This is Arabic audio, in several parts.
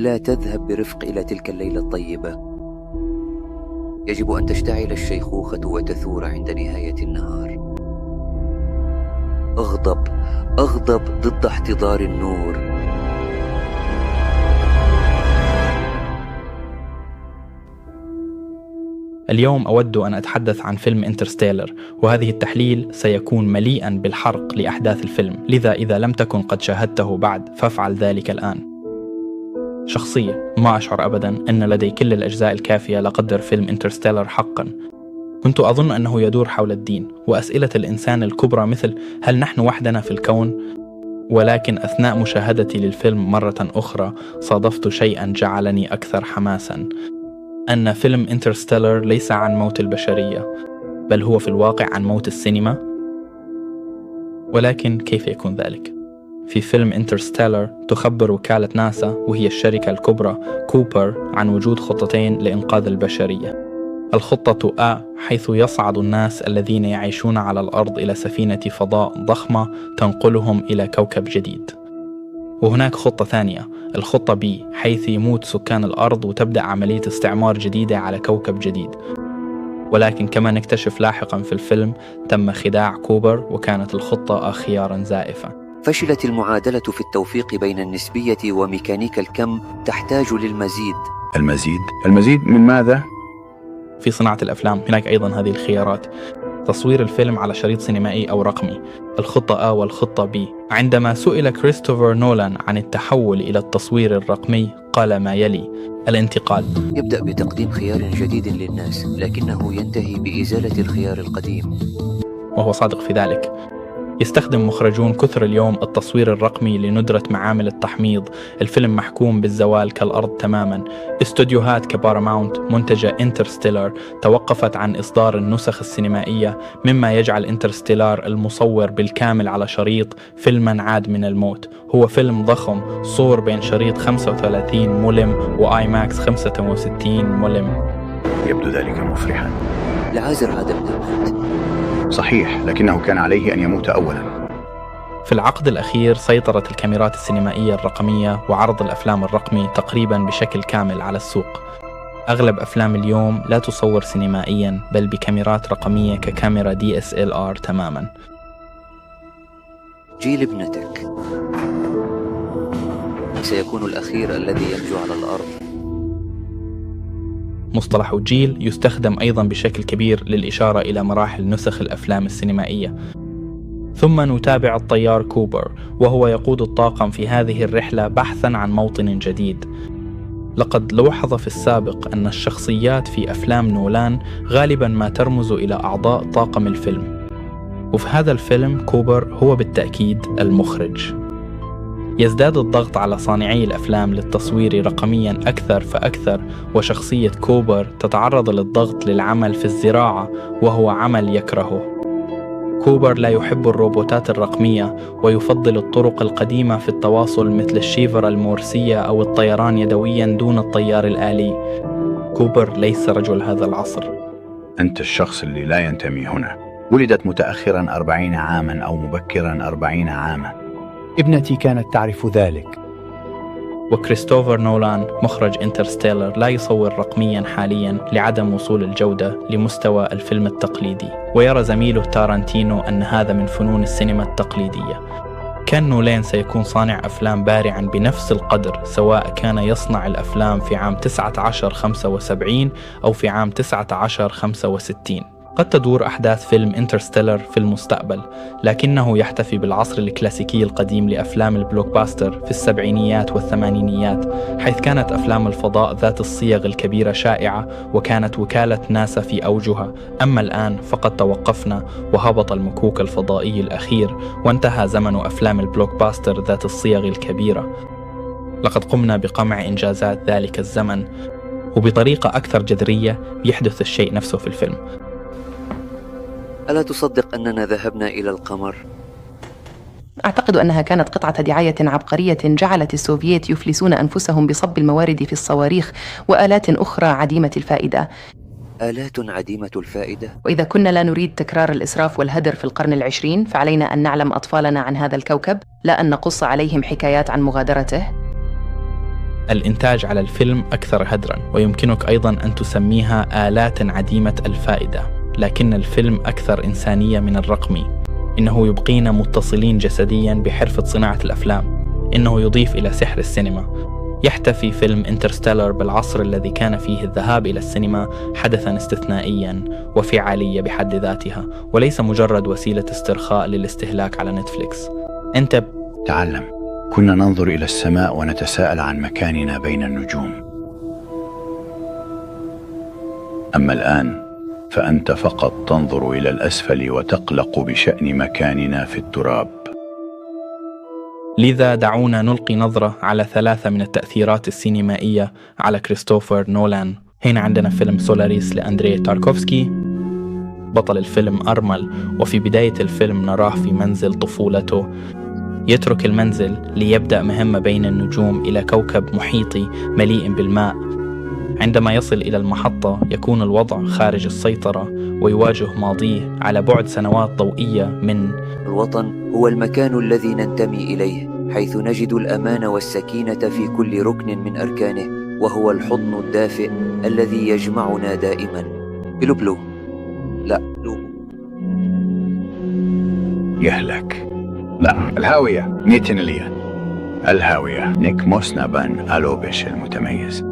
لا تذهب برفق إلى تلك الليلة الطيبة. يجب أن تشتعل الشيخوخة وتثور عند نهاية النهار. أغضب ضد احتضار النور. اليوم أود أن أتحدث عن فيلم انترستيلر، وهذه التحليل سيكون مليئا بالحرق لأحداث الفيلم، لذا إذا لم تكن قد شاهدته بعد فافعل ذلك الآن. شخصيا ما أشعر أبدا أن لدي كل الأجزاء الكافية لقدر فيلم انترستيلر حقا. كنت أظن أنه يدور حول الدين وأسئلة الإنسان الكبرى مثل هل نحن وحدنا في الكون؟ ولكن أثناء مشاهدتي للفيلم مرة أخرى صادفت شيئا جعلني أكثر حماسا، أن فيلم انترستيلر ليس عن موت البشرية، بل هو في الواقع عن موت السينما. ولكن كيف يكون ذلك؟ في فيلم انترستيلر تخبر وكالة ناسا وهي الشركة الكبرى كوبر عن وجود خطتين لإنقاذ البشرية. الخطة A حيث يصعد الناس الذين يعيشون على الأرض إلى سفينة فضاء ضخمة تنقلهم إلى كوكب جديد. وهناك خطة ثانية، الخطة B، حيث يموت سكان الأرض وتبدأ عملية استعمار جديدة على كوكب جديد. ولكن كما نكتشف لاحقا في الفيلم تم خداع كوبر، وكانت الخطة خيارا زائفة. فشلت المعادلة في التوفيق بين النسبية وميكانيك الكم، تحتاج للمزيد. المزيد من ماذا؟ في صناعة الأفلام هناك أيضا هذه الخيارات: تصوير الفيلم على شريط سينمائي أو رقمي، الخطة A والخطة B. عندما سئل كريستوفر نولان عن التحول إلى التصوير الرقمي قال ما يلي: الانتقال يبدأ بتقديم خيار جديد للناس، لكنه ينتهي بإزالة الخيار القديم. وهو صادق في ذلك. يستخدم مخرجون كثر اليوم التصوير الرقمي لندرة معامل التحميض. الفيلم محكوم بالزوال كالأرض تماما. استوديوهات كباراماونت منتجة انترستيلر توقفت عن إصدار النسخ السينمائية، مما يجعل انترستيلر المصور بالكامل على شريط فيلما عاد من الموت. هو فيلم ضخم صور بين شريط 35 ملم وآي ماكس 65 ملم. يبدو ذلك مفرحا. العازر عدم الموت. صحيح، لكنه كان عليه أن يموت أولا. في العقد الأخير سيطرت الكاميرات السينمائية الرقمية وعرض الأفلام الرقمي تقريبا بشكل كامل على السوق. أغلب أفلام اليوم لا تصور سينمائيا بل بكاميرات رقمية ككاميرا DSLR تماما. جيل ابنتك سيكون الأخير الذي ينجو على الأرض. مصطلح جيل يستخدم أيضا بشكل كبير للإشارة إلى مراحل نسخ الأفلام السينمائية. ثم نتابع الطيار كوبر وهو يقود الطاقم في هذه الرحلة بحثا عن موطن جديد. لقد لوحظ في السابق أن الشخصيات في أفلام نولان غالبا ما ترمز إلى أعضاء طاقم الفيلم، وفي هذا الفيلم كوبر هو بالتأكيد المخرج. يزداد الضغط على صانعي الأفلام للتصوير رقميا أكثر فأكثر، وشخصية كوبر تتعرض للضغط للعمل في الزراعة وهو عمل يكرهه. كوبر لا يحب الروبوتات الرقمية ويفضل الطرق القديمة في التواصل مثل الشيفرة المورسية أو الطيران يدويا دون الطيار الآلي. كوبر ليس رجل هذا العصر. أنت الشخص اللي لا ينتمي هنا. ولدت متأخرا 40 عاما أو مبكرا 40 عاما. ابنتي كانت تعرف ذلك. وكريستوفر نولان مخرج انترستيلر لا يصور رقميا حاليا لعدم وصول الجودة لمستوى الفيلم التقليدي، ويرى زميله تارانتينو أن هذا من فنون السينما التقليدية. كان نولان سيكون صانع أفلام بارعا بنفس القدر سواء كان يصنع الأفلام في عام 1975 أو في عام 1965. قد تدور أحداث فيلم انترستيلر في المستقبل، لكنه يحتفي بالعصر الكلاسيكي القديم لأفلام البلوك باستر في السبعينيات والثمانينيات، حيث كانت أفلام الفضاء ذات الصيغ الكبيرة شائعة وكانت وكالة ناسا في أوجها. أما الآن فقد توقفنا وهبط المكوك الفضائي الأخير وانتهى زمن أفلام البلوك باستر ذات الصيغ الكبيرة. لقد قمنا بقمع إنجازات ذلك الزمن، وبطريقة أكثر جذرية يحدث الشيء نفسه في الفيلم. ألا تصدق أننا ذهبنا إلى القمر؟ أعتقد أنها كانت قطعة دعاية عبقرية جعلت السوفييت يفلسون أنفسهم بصب الموارد في الصواريخ وآلات أخرى عديمة الفائدة. آلات عديمة الفائدة؟ وإذا كنا لا نريد تكرار الإسراف والهدر في القرن العشرين فعلينا أن نعلم أطفالنا عن هذا الكوكب، لا أن نقص عليهم حكايات عن مغادرته. الإنتاج على الفيلم أكثر هدراً، ويمكنك أيضاً أن تسميها آلات عديمة الفائدة، لكن الفيلم أكثر إنسانية من الرقمي. إنه يبقينا متصلين جسدياً بحرفة صناعة الأفلام. إنه يضيف إلى سحر السينما. يحتفي فيلم انترستيلر بالعصر الذي كان فيه الذهاب إلى السينما حدثاً استثنائياً وفعالية بحد ذاتها، وليس مجرد وسيلة استرخاء للاستهلاك على نتفليكس. أنت تعلم، كنا ننظر إلى السماء ونتساءل عن مكاننا بين النجوم. أما الآن فأنت فقط تنظر إلى الأسفل وتقلق بشأن مكاننا في التراب. لذا دعونا نلقي نظرة على 3 من التأثيرات السينمائية على كريستوفر نولان. هنا عندنا فيلم سولاريس لأندري تاركوفسكي، بطل الفيلم أرمل، وفي بداية الفيلم نراه في منزل طفولته يترك المنزل ليبدأ مهمة بين النجوم إلى كوكب محيطي مليء بالماء. عندما يصل إلى المحطة يكون الوضع خارج السيطرة ويواجه ماضيه على بعد سنوات ضوئية من الوطن. هو المكان الذي ننتمي إليه، حيث نجد الأمان والسكينة في كل ركن من أركانه، وهو الحضن الدافئ الذي يجمعنا دائما. بلو لا لوبو يهلك. لا، الهاوية نيتنليان. الهاوية نيك موسنابان ألوبش المتميز.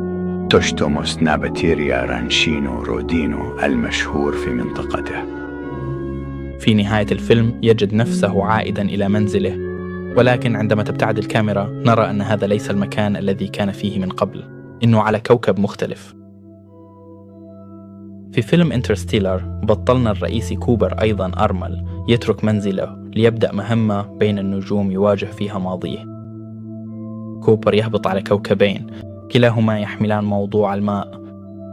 توشتوموس ناباتيريا رانشينو رودينو المشهور في منطقته. في نهاية الفيلم يجد نفسه عائدا إلى منزله، ولكن عندما تبتعد الكاميرا نرى أن هذا ليس المكان الذي كان فيه من قبل، إنه على كوكب مختلف. في فيلم انترستيلر بطلنا الرئيسي كوبر أيضا أرمل يترك منزله ليبدأ مهمة بين النجوم يواجه فيها ماضيه. كوبر يهبط على كوكبين كلاهما يحملان موضوع الماء،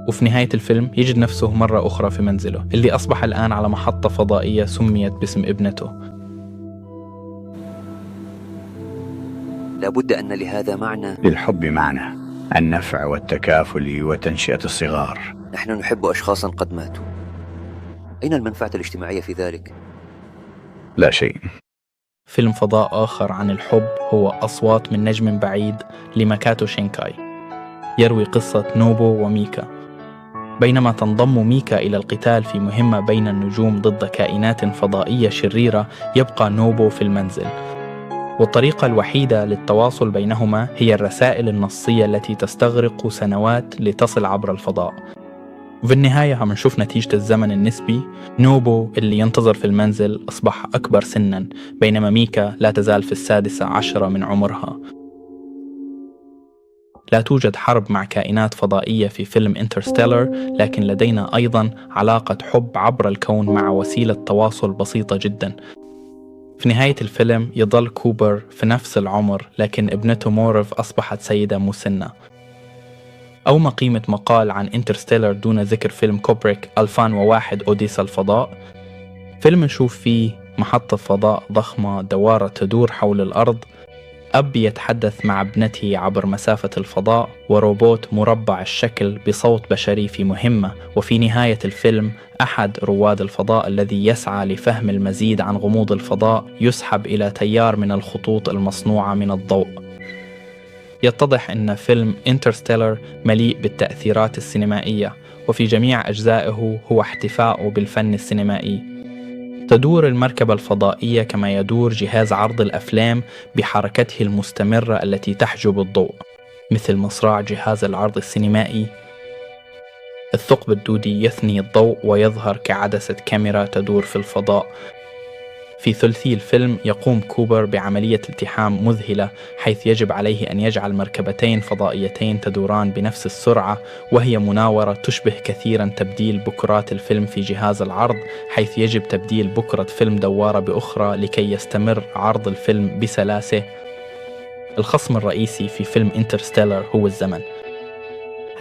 وفي نهاية الفيلم يجد نفسه مرة أخرى في منزله اللي أصبح الآن على محطة فضائية سميت باسم ابنته. لابد أن لهذا معنى. للحب معنى، النفع والتكافل وتنشئة الصغار. نحن نحب أشخاصا قد ماتوا. أين المنفعة الاجتماعية في ذلك؟ لا شيء. فيلم فضاء آخر عن الحب هو أصوات من نجم بعيد لماكاتو شينكاي، يروي قصة نوبو وميكا. بينما تنضم ميكا إلى القتال في مهمة بين النجوم ضد كائنات فضائية شريرة، يبقى نوبو في المنزل، والطريقة الوحيدة للتواصل بينهما هي الرسائل النصية التي تستغرق سنوات لتصل عبر الفضاء. وفي النهاية هم نشوف نتيجة الزمن النسبي. نوبو اللي ينتظر في المنزل أصبح أكبر سناً، بينما ميكا لا تزال في 16 من عمرها. لا توجد حرب مع كائنات فضائية في فيلم انترستيلر، لكن لدينا أيضاً علاقة حب عبر الكون مع وسيلة تواصل بسيطة جداً. في نهاية الفيلم يظل كوبر في نفس العمر، لكن ابنته مورف أصبحت سيدة مسنة. أو ما قيمة مقال عن انترستيلر دون ذكر فيلم كوبريك 2001 أوديسا الفضاء؟ فيلم نشوف فيه محطة فضاء ضخمة دوارة تدور حول الأرض، أب يتحدث مع ابنته عبر مسافة الفضاء، وروبوت مربع الشكل بصوت بشري في مهمة. وفي نهاية الفيلم أحد رواد الفضاء الذي يسعى لفهم المزيد عن غموض الفضاء يسحب إلى تيار من الخطوط المصنوعة من الضوء. يتضح أن فيلم انترستيلر مليء بالتأثيرات السينمائية، وفي جميع أجزائه هو احتفاء بالفن السينمائي. تدور المركبة الفضائية كما يدور جهاز عرض الأفلام بحركته المستمرة التي تحجب الضوء، مثل مصراع جهاز العرض السينمائي. الثقب الدودي يثني الضوء ويظهر كعدسة كاميرا تدور في الفضاء. في ثلثي الفيلم يقوم كوبر بعملية التحام مذهلة، حيث يجب عليه أن يجعل مركبتين فضائيتين تدوران بنفس السرعة، وهي مناورة تشبه كثيرا تبديل بكرات الفيلم في جهاز العرض، حيث يجب تبديل بكرة فيلم دوارة بأخرى لكي يستمر عرض الفيلم بسلاسة. الخصم الرئيسي في فيلم انترستيلر هو الزمن.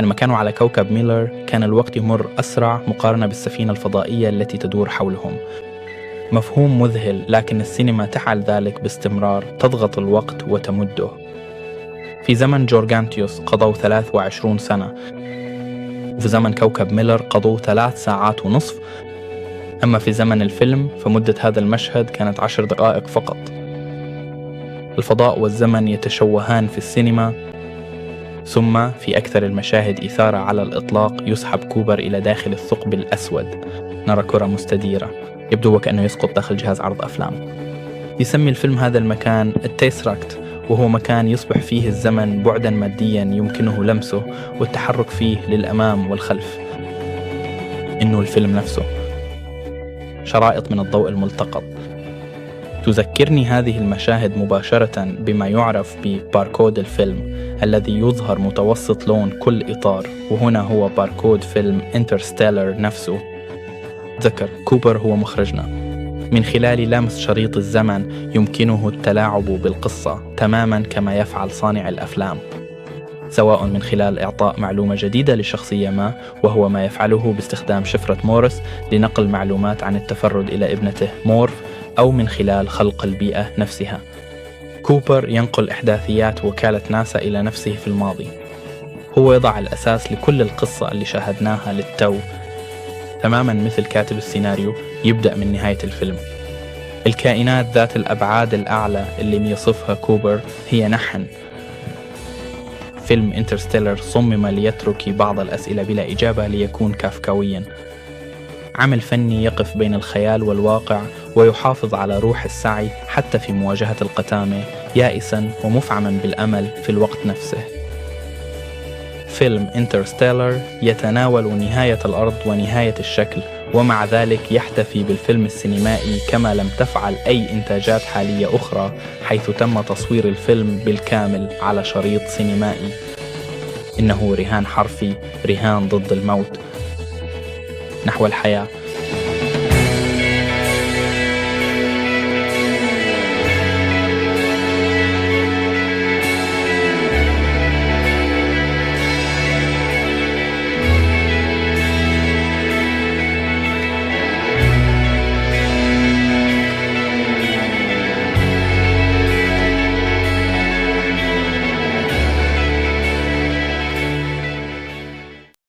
عندما كانوا على كوكب ميلر كان الوقت يمر أسرع مقارنة بالسفينة الفضائية التي تدور حولهم. مفهوم مذهل، لكن السينما تفعل ذلك باستمرار، تضغط الوقت وتمده. في زمن جورغانتيوس قضوا 23 سنة، وفي زمن كوكب ميلر قضوا 3 ساعات ونصف. أما في زمن الفيلم فمدة هذا المشهد كانت 10 دقائق فقط. الفضاء والزمن يتشوهان في السينما، ثم في أكثر المشاهد إثارة على الإطلاق يسحب كوبر إلى داخل الثقب الأسود. نرى كرة مستديرة يبدو وكأنه يسقط داخل جهاز عرض أفلام. يسمي الفيلم هذا المكان التيسراكت، وهو مكان يصبح فيه الزمن بعدا ماديا يمكنه لمسه والتحرك فيه للأمام والخلف. إنه الفيلم نفسه شرائط من الضوء الملتقط. تذكرني هذه المشاهد مباشرة بما يعرف بباركود الفيلم الذي يظهر متوسط لون كل إطار، وهنا هو باركود فيلم انترستيلر نفسه. ذكر كوبر هو مخرجنا. من خلال لمس شريط الزمن يمكنه التلاعب بالقصة تماما كما يفعل صانع الأفلام، سواء من خلال إعطاء معلومة جديدة لشخصية ما، وهو ما يفعله باستخدام شفرة مورس لنقل معلومات عن التفرد إلى ابنته مورف، أو من خلال خلق البيئة نفسها. كوبر ينقل إحداثيات وكالة ناسا إلى نفسه في الماضي. هو يضع الأساس لكل القصة اللي شاهدناها للتو، تماما مثل كاتب السيناريو يبدأ من نهاية الفيلم. الكائنات ذات الأبعاد الأعلى اللي يصفها كوبر هي نحن. فيلم انترستيلر صمم ليترك بعض الأسئلة بلا إجابة ليكون كافكاويا، عمل فني يقف بين الخيال والواقع ويحافظ على روح السعي حتى في مواجهة القتامة، يائسا ومفعما بالأمل في الوقت نفسه. فيلم انترستيلر يتناول نهاية الأرض ونهاية الشكل، ومع ذلك يحتفي بالفيلم السينمائي كما لم تفعل أي إنتاجات حالية أخرى، حيث تم تصوير الفيلم بالكامل على شريط سينمائي. إنه رهان حرفي، رهان ضد الموت نحو الحياة.